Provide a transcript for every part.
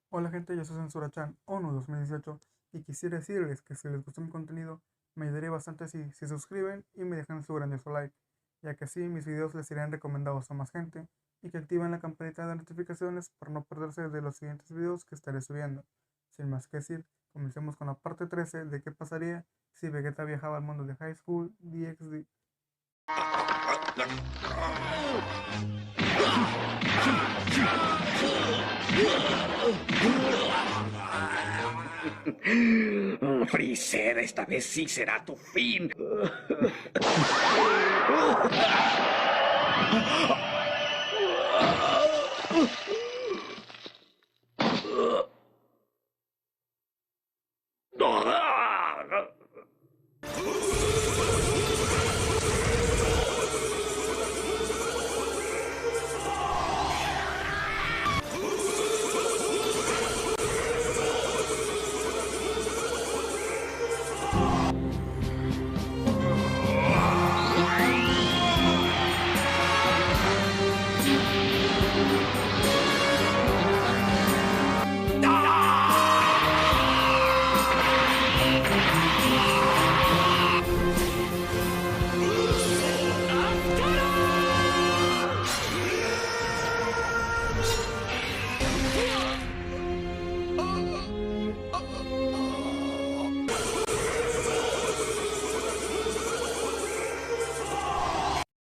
Hola gente, yo soy Censura-chan ONU 2018 y quisiera decirles que si les gustó mi contenido, me ayudaría bastante si se suscriben y me dejan su grandioso like, ya que así mis videos les serían recomendados a más gente y que activen la campanita de notificaciones para no perderse de los siguientes videos que estaré subiendo. Sin más que decir, comencemos con la parte 13 de qué pasaría si Vegeta viajaba al mundo de High School DxD. Freezer, esta vez sí será tu fin.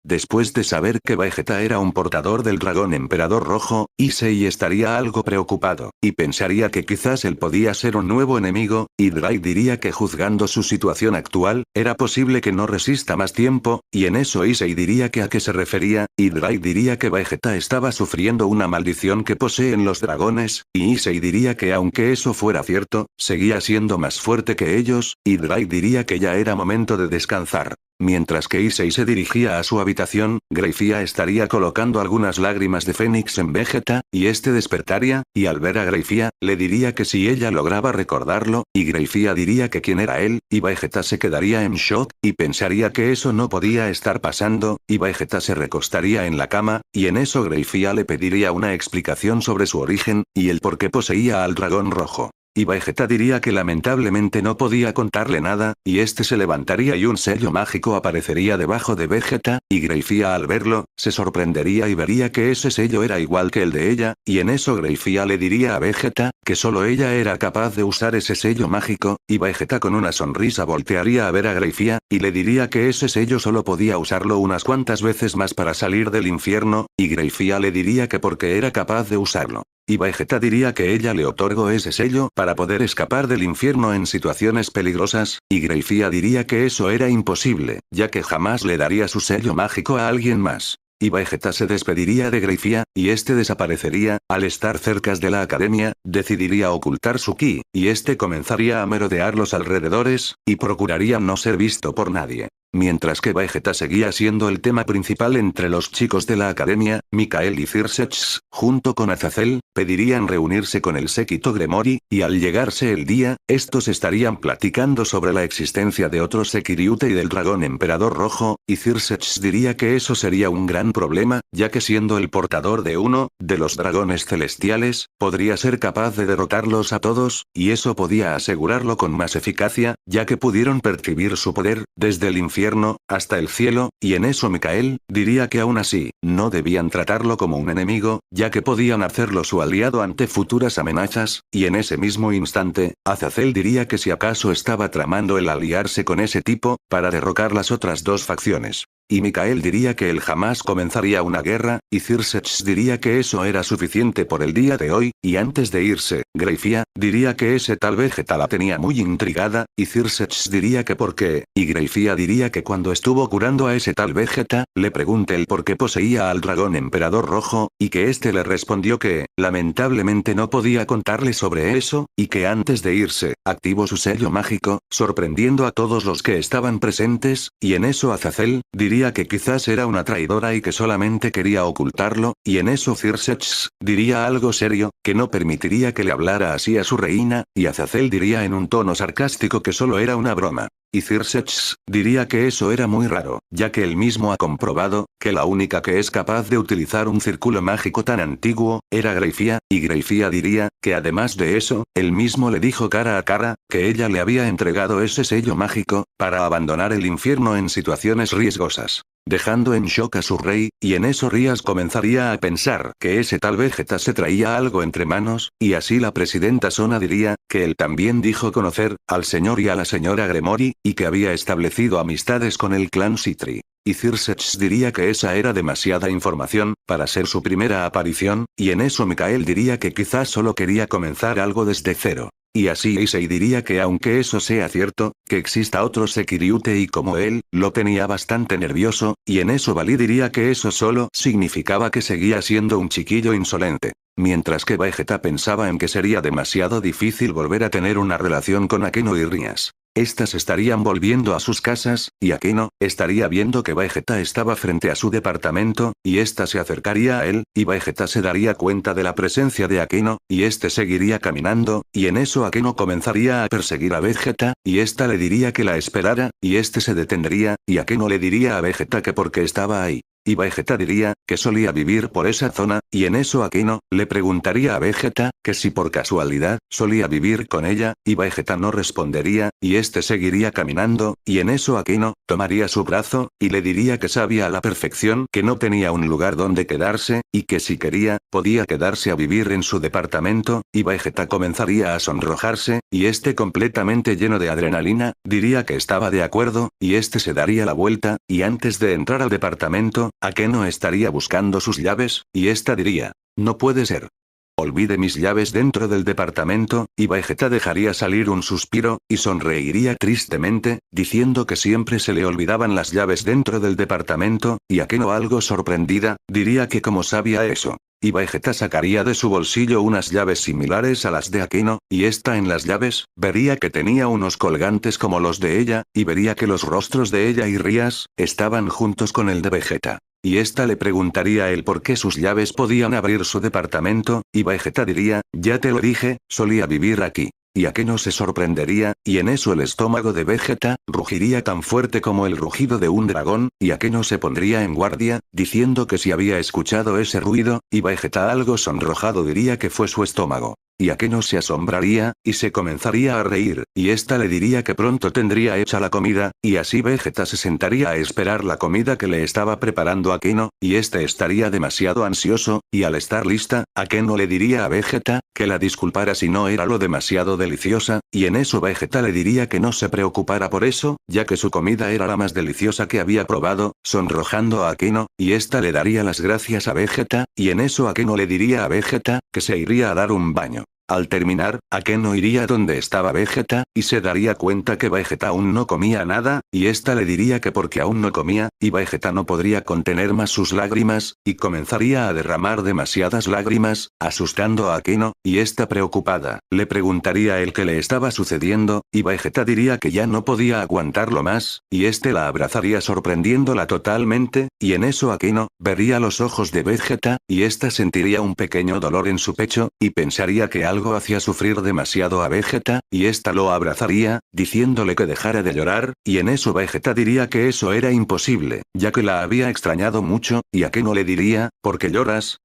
Después de saber que Vegeta era un portador del dragón emperador rojo, Issei estaría algo preocupado, y pensaría que quizás él podía ser un nuevo enemigo, y Dry diría que juzgando su situación actual, era posible que no resista más tiempo, y en eso Issei diría que a qué se refería, y Dry diría que Vegeta estaba sufriendo una maldición que poseen los dragones, y Issei diría que aunque eso fuera cierto, seguía siendo más fuerte que ellos, y Dry diría que ya era momento de descansar. Mientras que Issei se dirigía a su habitación, Greifia estaría colocando algunas lágrimas de Fénix en Vegeta, y este despertaría, y al ver a Greifia, le diría que si ella lograba recordarlo, y Greifia diría que quién era él, y Vegeta se quedaría en shock, y pensaría que eso no podía estar pasando, y Vegeta se recostaría en la cama, y en eso Greifia le pediría una explicación sobre su origen, y el por qué poseía al dragón rojo. Y Vegeta diría que lamentablemente no podía contarle nada, y este se levantaría y un sello mágico aparecería debajo de Vegeta, y Greifia al verlo, se sorprendería y vería que ese sello era igual que el de ella, y en eso Greifia le diría a Vegeta, que solo ella era capaz de usar ese sello mágico, y Vegeta con una sonrisa voltearía a ver a Greifia, y le diría que ese sello solo podía usarlo unas cuantas veces más para salir del infierno, y Greifia le diría que porque era capaz de usarlo. Y Vegeta diría que ella le otorgó ese sello para poder escapar del infierno en situaciones peligrosas, y Greifia diría que eso era imposible, ya que jamás le daría su sello mágico a alguien más. Y Vegeta se despediría de Greifia, y este desaparecería, al estar cerca de la academia, decidiría ocultar su ki, y este comenzaría a merodear los alrededores, y procuraría no ser visto por nadie. Mientras que Vegeta seguía siendo el tema principal entre los chicos de la academia, Mikael y Circex, junto con Azazel, pedirían reunirse con el séquito Gremory, y al llegarse el día, estos estarían platicando sobre la existencia de otro Sekiriute y del dragón emperador rojo, y Circex diría que eso sería un gran problema, ya que siendo el portador de uno, de los dragones celestiales, podría ser capaz de derrotarlos a todos, y eso podía asegurarlo con más eficacia, ya que pudieron percibir su poder, desde el infierno hasta el cielo, y en eso Mikael diría que aún así, no debían tratarlo como un enemigo, ya que podían hacerlo su aliado ante futuras amenazas, y en ese mismo instante, Azazel diría que si acaso estaba tramando el aliarse con ese tipo, para derrocar las otras dos facciones. Y Mikael diría que él jamás comenzaría una guerra, y Circex diría que eso era suficiente por el día de hoy, y antes de irse, Greifia diría que ese tal Vegeta la tenía muy intrigada, y Circex diría que por qué, y Greifia diría que cuando estuvo curando a ese tal Vegeta, le pregunte el por qué poseía al dragón emperador rojo, y que este le respondió que, lamentablemente no podía contarle sobre eso, y que antes de irse, activó su sello mágico, sorprendiendo a todos los que estaban presentes, y en eso Azazel diría que quizás era una traidora y que solamente quería ocultarlo, y en eso Circex diría algo serio, que no permitiría que le hablara así a su reina, y Azazel diría en un tono sarcástico que solo era una broma. y Circex diría que eso era muy raro, ya que él mismo ha comprobado que la única que es capaz de utilizar un círculo mágico tan antiguo era Greifia, y Greifia diría que además de eso, él mismo le dijo cara a cara que ella le había entregado ese sello mágico para abandonar el infierno en situaciones riesgosas, dejando en shock a su rey, y en eso Rías comenzaría a pensar que ese tal Vegeta se traía algo entre manos, y así la presidenta Sona diría que él también dijo conocer al señor y a la señora Gremory, y que había establecido amistades con el clan Citri. Y Circex diría que esa era demasiada información para ser su primera aparición, y en eso Mikael diría que quizás solo quería comenzar algo desde cero. Y así Issei diría que aunque eso sea cierto, que exista otro Sekiriute como él, lo tenía bastante nervioso, y en eso Bali diría que eso solo significaba que seguía siendo un chiquillo insolente. Mientras que Vegeta pensaba en que sería demasiado difícil volver a tener una relación con Akeno y Rías. Estas estarían volviendo a sus casas, y Akeno estaría viendo que Vegeta estaba frente a su departamento, y ésta se acercaría a él, y Vegeta se daría cuenta de la presencia de Akeno, y este seguiría caminando, y en eso Akeno comenzaría a perseguir a Vegeta, y ésta le diría que la esperara, y este se detendría, y Akeno le diría a Vegeta que porque estaba ahí. Y Vegeta diría que solía vivir por esa zona, y en eso Akeno le preguntaría a Vegeta que si por casualidad solía vivir con ella, y Vegeta no respondería, y este seguiría caminando, y en eso Akeno tomaría su brazo, y le diría que sabía a la perfección que no tenía un lugar donde quedarse, y que si quería, podía quedarse a vivir en su departamento, y Vegeta comenzaría a sonrojarse, y este completamente lleno de adrenalina, diría que estaba de acuerdo, y este se daría la vuelta, y antes de entrar al departamento, Akeno estaría buscando sus llaves, y esta diría, no puede ser. Olvide mis llaves dentro del departamento, y Vegeta dejaría salir un suspiro, y sonreiría tristemente, diciendo que siempre se le olvidaban las llaves dentro del departamento, y Akeno algo sorprendida, diría que cómo sabía eso. Y Vegeta sacaría de su bolsillo unas llaves similares a las de Akeno, y esta en las llaves, vería que tenía unos colgantes como los de ella, y vería que los rostros de ella y Rías estaban juntos con el de Vegeta. Y ésta le preguntaría a él por qué sus llaves podían abrir su departamento, y Vegeta diría, ya te lo dije, solía vivir aquí. Y Akeno se sorprendería, y en eso el estómago de Vegeta rugiría tan fuerte como el rugido de un dragón, y Akeno se pondría en guardia, diciendo que si había escuchado ese ruido, y Vegeta algo sonrojado diría que fue su estómago. Y Akeno se asombraría, y se comenzaría a reír, y ésta le diría que pronto tendría hecha la comida, y así Vegeta se sentaría a esperar la comida que le estaba preparando Akeno, y este estaría demasiado ansioso, y al estar lista, Akeno le diría a Vegeta que la disculpara si no era lo demasiado deliciosa, y en eso Vegeta le diría que no se preocupara por eso, ya que su comida era la más deliciosa que había probado, sonrojando a Akeno, y ésta le daría las gracias a Vegeta, y en eso Akeno le diría a Vegeta que se iría a dar un baño. Al terminar, Akeno iría donde estaba Vegeta, y se daría cuenta que Vegeta aún no comía nada, y ésta le diría que porque aún no comía, y Vegeta no podría contener más sus lágrimas, y comenzaría a derramar demasiadas lágrimas, asustando a Akeno, y ésta preocupada, le preguntaría a él qué le estaba sucediendo, y Vegeta diría que ya no podía aguantarlo más, y este la abrazaría sorprendiéndola totalmente, y en eso Akeno vería los ojos de Vegeta, y ésta sentiría un pequeño dolor en su pecho, y pensaría que algo hacía sufrir demasiado a Vegeta, y ésta lo abrazaría, diciéndole que dejara de llorar, y en eso Vegeta diría que eso era imposible, ya que la había extrañado mucho, y Akeno le diría, ¿por qué lloras?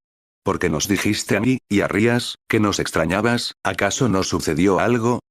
Porque nos dijiste a mí, y a Rías, que nos extrañabas, ¿acaso no sucedió algo?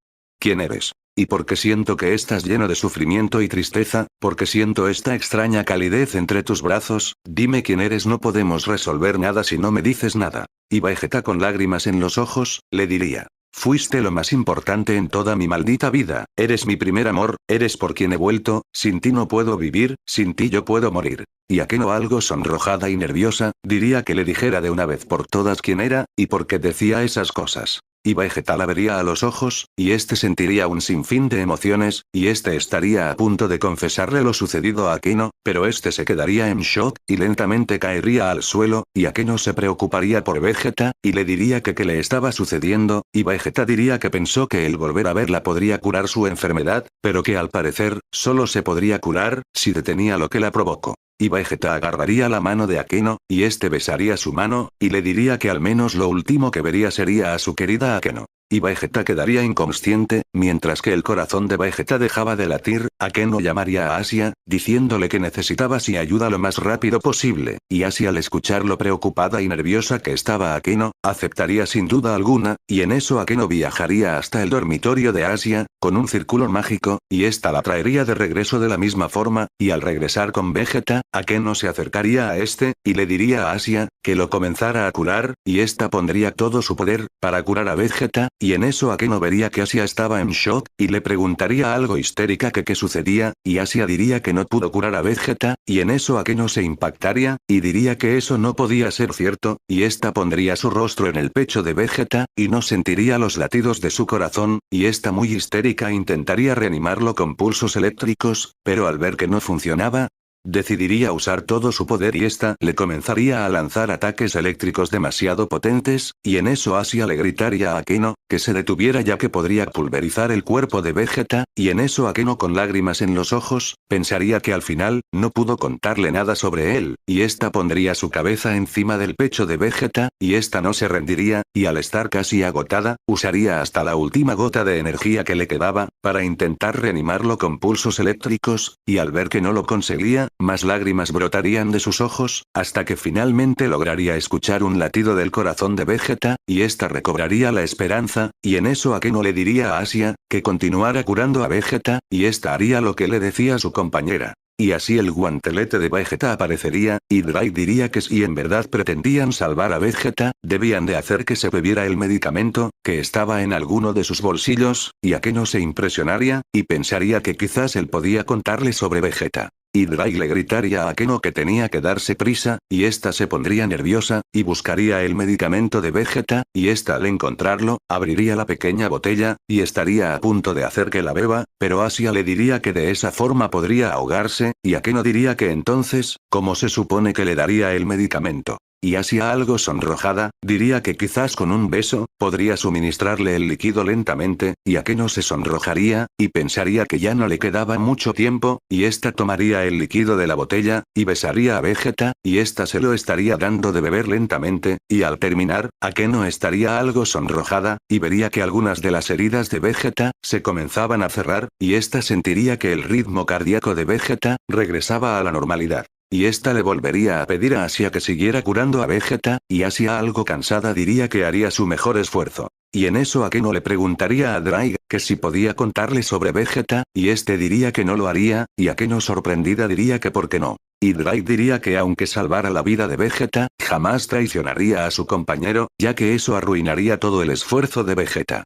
¿Quién eres? Y porque siento que estás lleno de sufrimiento y tristeza, porque siento esta extraña calidez entre tus brazos, dime quién eres, no podemos resolver nada si no me dices nada. Y Vegeta con lágrimas en los ojos, le diría. Fuiste lo más importante en toda mi maldita vida, eres mi primer amor, eres por quien he vuelto, sin ti no puedo vivir, sin ti yo puedo morir. Y Akeno algo sonrojada y nerviosa, diría que le dijera de una vez por todas quién era, y por qué decía esas cosas. Y Vegeta la vería a los ojos, y este sentiría un sinfín de emociones, y este estaría a punto de confesarle lo sucedido a Akeno, pero este se quedaría en shock, y lentamente caería al suelo, y Akeno se preocuparía por Vegeta, y le diría que qué le estaba sucediendo, y Vegeta diría que pensó que el volver a verla podría curar su enfermedad, pero que al parecer, solo se podría curar, si detenía lo que la provocó. Y Vegeta agarraría la mano de Akeno, y este besaría su mano, y le diría que al menos lo último que vería sería a su querida Akeno. y Vegeta quedaría inconsciente, mientras que el corazón de Vegeta dejaba de latir. Akeno llamaría a Asia, diciéndole que necesitaba su ayuda lo más rápido posible, y Asia al escuchar lo preocupada y nerviosa que estaba Akeno, aceptaría sin duda alguna, y en eso Akeno viajaría hasta el dormitorio de Asia, con un círculo mágico, y esta la traería de regreso de la misma forma, y al regresar con Vegeta, Akeno se acercaría a este, y le diría a Asia, que lo comenzara a curar, y esta pondría todo su poder, para curar a Vegeta, y en eso Akeno vería que Asia estaba en shock, y le preguntaría algo histérica que qué sucedía, y Asia diría que no pudo curar a Vegeta, y en eso Akeno se impactaría, y diría que eso no podía ser cierto, y esta pondría su rostro en el pecho de Vegeta, y no sentiría los latidos de su corazón, y esta muy histérica intentaría reanimarlo con pulsos eléctricos, pero al ver que no funcionaba, decidiría usar todo su poder y esta le comenzaría a lanzar ataques eléctricos demasiado potentes, y en eso Asia le gritaría a Akeno, que se detuviera ya que podría pulverizar el cuerpo de Vegeta, y en eso Akeno con lágrimas en los ojos, pensaría que al final, no pudo contarle nada sobre él, y esta pondría su cabeza encima del pecho de Vegeta, y esta no se rendiría, y al estar casi agotada, usaría hasta la última gota de energía que le quedaba, para intentar reanimarlo con pulsos eléctricos, y al ver que no lo conseguía, más lágrimas brotarían de sus ojos, hasta que finalmente lograría escuchar un latido del corazón de Vegeta, y ésta recobraría la esperanza, y en eso Akeno le diría a Asia, que continuara curando a Vegeta, y ésta haría lo que le decía su compañera. Y así el guantelete de Vegeta aparecería, y Dry diría que si en verdad pretendían salvar a Vegeta, debían de hacer que se bebiera el medicamento, que estaba en alguno de sus bolsillos, y Akeno se impresionaría, y pensaría que quizás él podía contarle sobre Vegeta. Y Dry le gritaría a Akeno que tenía que darse prisa, y ésta se pondría nerviosa, y buscaría el medicamento de Vegeta, y ésta al encontrarlo, abriría la pequeña botella, y estaría a punto de hacer que la beba, pero Asia le diría que de esa forma podría ahogarse, y Akeno diría que entonces, ¿cómo se supone que le daría el medicamento? Y Asia algo sonrojada, diría que quizás con un beso, podría suministrarle el líquido lentamente, y Akeno se sonrojaría, y pensaría que ya no le quedaba mucho tiempo, y ésta tomaría el líquido de la botella, y besaría a Vegeta, y ésta se lo estaría dando de beber lentamente, y al terminar, Akeno estaría algo sonrojada, y vería que algunas de las heridas de Vegeta, se comenzaban a cerrar, y ésta sentiría que el ritmo cardíaco de Vegeta, regresaba a la normalidad. Y ésta le volvería a pedir a Asia que siguiera curando a Vegeta, y Asia algo cansada diría que haría su mejor esfuerzo. Y en eso Akeno le preguntaría a Dry, que si podía contarle sobre Vegeta, y este diría que no lo haría, y Akeno sorprendida diría que por qué no. Y Dry diría que aunque salvara la vida de Vegeta, jamás traicionaría a su compañero, ya que eso arruinaría todo el esfuerzo de Vegeta.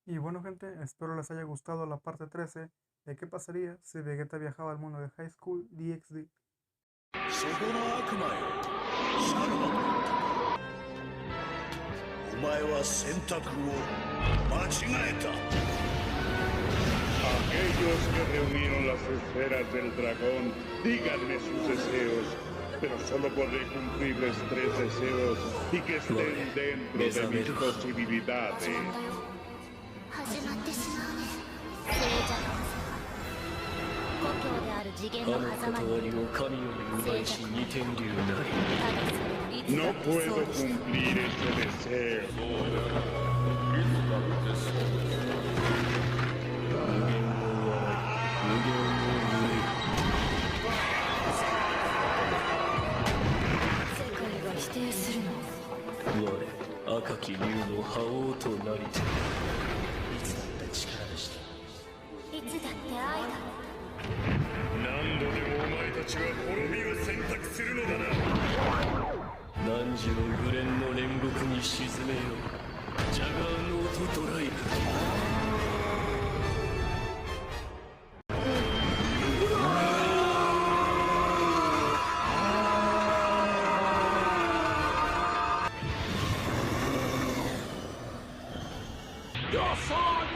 Y bueno gente, espero les haya gustado la parte 13 de qué pasaría si Vegeta viajaba al mundo de High School DxD. そこの悪魔よ、シャルマと言ったか。お前は選択を間違えた。 Aquellos que reunieron las esferas del dragón, díganme sus deseos, pero solo podré cumplirles 3 deseos y que estén dentro de mis posibilidades. 始まってしまうね。静寂。故郷である次元の狭間に。静寂。No puedo cumplir ese deseo. 否定するの。我赤き竜の覇王となりて。いつだって力でした。いつだって愛だ。何度でもお前たちは滅びを選択するのだな。汝の紅蓮の煉獄に沈めよう。ジャガーノートドライブ。Your sword